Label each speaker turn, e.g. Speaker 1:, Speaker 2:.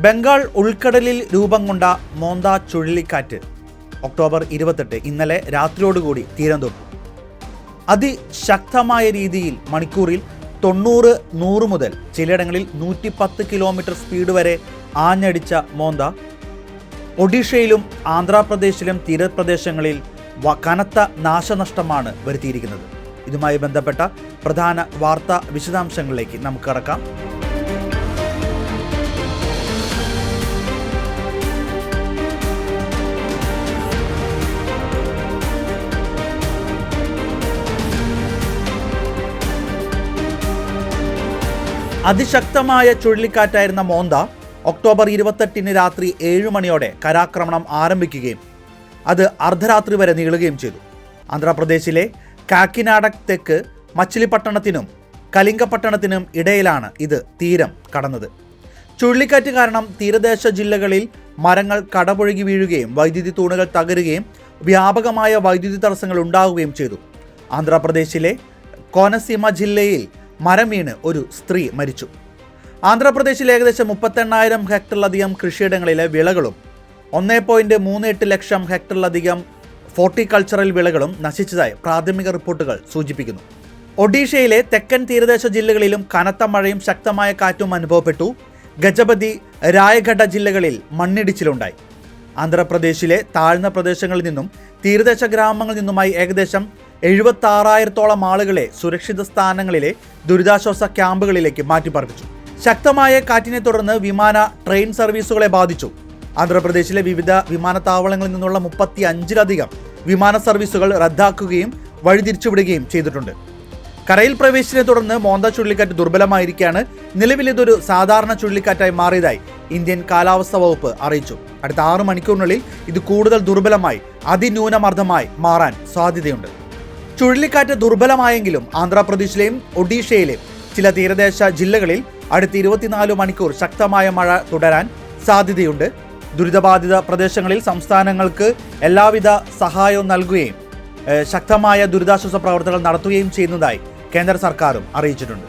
Speaker 1: ബംഗാൾ ഉൾക്കടലിൽ രൂപം കൊണ്ട മോന്ത ചുഴലിക്കാറ്റ് ഒക്ടോബർ 28 ഇന്നലെ രാത്രിയോടുകൂടി തീരം തൊട്ടു. അതിശക്തമായ രീതിയിൽ മണിക്കൂറിൽ 90-100 മുതൽ ചിലയിടങ്ങളിൽ 110 കിലോമീറ്റർ സ്പീഡ് വരെ ആഞ്ഞടിച്ച മോന്ത ഒഡീഷയിലും ആന്ധ്രാപ്രദേശിലും തീരപ്രദേശങ്ങളിൽ കനത്ത നാശനഷ്ടമാണ് വരുത്തിയിരിക്കുന്നത്. ഇതുമായി ബന്ധപ്പെട്ട പ്രധാന വാർത്താ വിശദാംശങ്ങളിലേക്ക് നമുക്ക് കടക്കാം. അതിശക്തമായ ചുഴലിക്കാറ്റായിരുന്ന മോന്ത ഒക്ടോബർ 28 രാത്രി 7 മണിയോടെ കരാക്രമണം ആരംഭിക്കുകയും അത് അർദ്ധരാത്രി വരെ നീളുകയും ചെയ്തു. ആന്ധ്രാപ്രദേശിലെ കാക്കിനാഡക് തെക്ക് മച്ചിലിപട്ടണത്തിനും കലിംഗപട്ടണത്തിനും ഇടയിലാണ് ഇത് തീരം കടന്നത്. ചുഴലിക്കാറ്റ് കാരണം തീരദേശ ജില്ലകളിൽ മരങ്ങൾ കടപുഴകി വീഴുകയും വൈദ്യുതി തൂണുകൾ തകരുകയും വ്യാപകമായ വൈദ്യുതി തടസ്സങ്ങൾ ഉണ്ടാവുകയും ചെയ്തു. ആന്ധ്രാപ്രദേശിലെ കോനസീമ ജില്ലയിൽ മരം വീണ് ഒരു സ്ത്രീ മരിച്ചു. ആന്ധ്രാപ്രദേശിൽ ഏകദേശം 38,000 ഹെക്ടറിലധികം കൃഷിയിടങ്ങളിലെ വിളകളും 1.38 ലക്ഷം ഹെക്ടറിലധികം ഹോർട്ടിക്കൾച്ചറൽ വിളകളും നശിച്ചതായി പ്രാഥമിക റിപ്പോർട്ടുകൾ സൂചിപ്പിക്കുന്നു. ഒഡീഷയിലെ തെക്കൻ തീരദേശ ജില്ലകളിലും കനത്ത മഴയും ശക്തമായ കാറ്റും അനുഭവപ്പെട്ടു. ഗജപതി, രായഗഡ ജില്ലകളിൽ മണ്ണിടിച്ചിലുണ്ടായി. ആന്ധ്രാപ്രദേശിലെ താഴ്ന്ന പ്രദേശങ്ങളിൽ നിന്നും തീരദേശ ഗ്രാമങ്ങളിൽ നിന്നുമായി ഏകദേശം 76,000-ഓളം ആളുകളെ സുരക്ഷിത സ്ഥാനങ്ങളിലെ ദുരിതാശ്വാസ ക്യാമ്പുകളിലേക്ക് മാറ്റിപ്പാർപ്പിച്ചു. ശക്തമായ കാറ്റിനെ തുടർന്ന് ട്രെയിൻ സർവീസുകളെ ബാധിച്ചു. ആന്ധ്രാപ്രദേശിലെ വിവിധ വിമാനത്താവളങ്ങളിൽ നിന്നുള്ള 35-ലധികം വിമാന സർവീസുകൾ റദ്ദാക്കുകയും വഴിതിരിച്ചുവിടുകയും ചെയ്തിട്ടുണ്ട്. കരയിൽ പ്രവേശിച്ചതിനെ തുടർന്ന് മോന്ത ചുഴലിക്കാറ്റ് ദുർബലമായിരിക്കുകയാണ്. നിലവിൽ ഇതൊരു സാധാരണ ചുഴലിക്കാറ്റായി മാറിയതായി ഇന്ത്യൻ കാലാവസ്ഥാ വകുപ്പ് അറിയിച്ചു. അടുത്ത 6 മണിക്കൂറിനുള്ളിൽ ഇത് കൂടുതൽ ദുർബലമായി അതിന്യൂനമർദ്ദമായി മാറാൻ സാധ്യതയുണ്ട്. ചുഴലിക്കാറ്റ് ദുർബലമായെങ്കിലും ആന്ധ്രാപ്രദേശിലെയും ഒഡീഷയിലെയും ചില തീരദേശ ജില്ലകളിൽ അടുത്ത 24 മണിക്കൂർ ശക്തമായ മഴ തുടരാൻ സാധ്യതയുണ്ട്. ദുരിതബാധിത പ്രദേശങ്ങളിൽ സംസ്ഥാനങ്ങൾക്ക് എല്ലാവിധ സഹായവും നൽകുകയും ശക്തമായ ദുരിതാശ്വാസ പ്രവർത്തനങ്ങൾ നടത്തുകയും ചെയ്യുന്നതായി കേന്ദ്ര സർക്കാരും അറിയിച്ചിട്ടുണ്ട്.